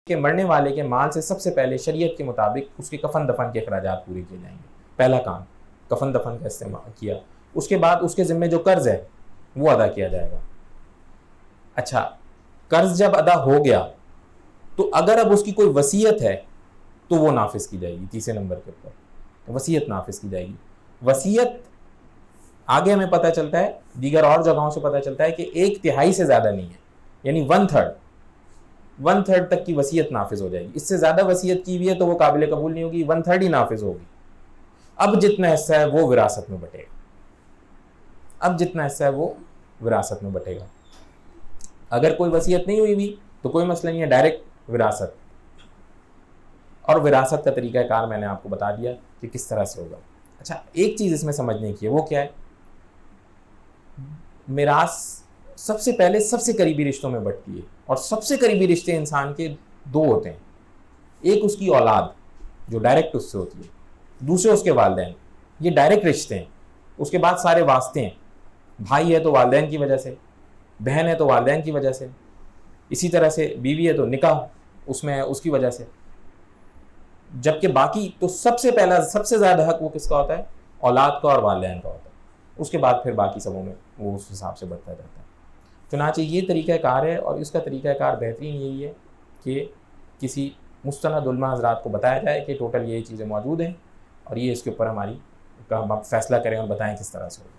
کہ مرنے والے کے مال سے سب سے پہلے شریعت کے مطابق اس کے کفن دفن کے اخراجات پورے کیے جائیں گے. پہلا کام کفن دفن کا استعمال کیا. اس کے بعد اس کے ذمے جو قرض ہے وہ ادا کیا جائے گا. اچھا قرض جب ادا ہو گیا تو اگر اب اس کی کوئی وصیت ہے تو وہ نافذ کی جائے گی. تیسرے نمبر کے اوپر وصیت نافذ کی جائے گی. وصیت آگے ہمیں پتہ چلتا ہے دیگر اور جگہوں سے پتہ چلتا ہے کہ 1/3 سے زیادہ نہیں ہے, یعنی 1/3 تک کی وصیت نافذ ہو جائے گی. اس سے زیادہ وصیت کی ہوئی ہے تو وہ قابل قبول نہیں ہوگی, 1/3 ہی نافذ ہوگی. اب جتنا حصہ ہے وہ وراثت میں بٹے گا. اگر کوئی وصیت نہیں ہوئی بھی تو کوئی مسئلہ نہیں ہے, ڈائریکٹ وراثت. اور وراثت کا طریقہ کار میں نے آپ کو بتا دیا کہ کس طرح سے ہوگا. اچھا ایک چیز اس میں سمجھنے کی ہے, وہ کیا ہے؟ میراث سب سے پہلے سب سے قریبی رشتوں میں بٹتی ہے, اور سب سے قریبی رشتے انسان کے 2 ہوتے ہیں. ایک اس کی اولاد جو ڈائریکٹ اس سے ہوتی ہے, دوسرے اس کے والدین, یہ ڈائریکٹ رشتے ہیں. اس کے بعد سارے واسطے ہیں, بھائی ہے تو والدین کی وجہ سے, بہن ہے تو والدین کی وجہ سے, اسی طرح سے بیوی ہے تو نکاح اس میں ہے اس کی وجہ سے. جبکہ باقی تو سب سے پہلا سب سے زیادہ حق وہ کس کا ہوتا ہے؟ اولاد کا اور والدین کا ہوتا ہے. اس کے بعد پھر باقی سبوں میں وہ اس حساب سے بڑھتا جاتا ہے. چنانچہ یہ طریقہ کار ہے, اور اس کا طریقہ کار بہترین یہی ہے کہ کسی مستند علماء حضرات کو بتایا جائے کہ ٹوٹل یہ چیزیں موجود ہیں, اور یہ اس کے اوپر ہماری فیصلہ کریں اور بتائیں کس طرح سے ہوگا.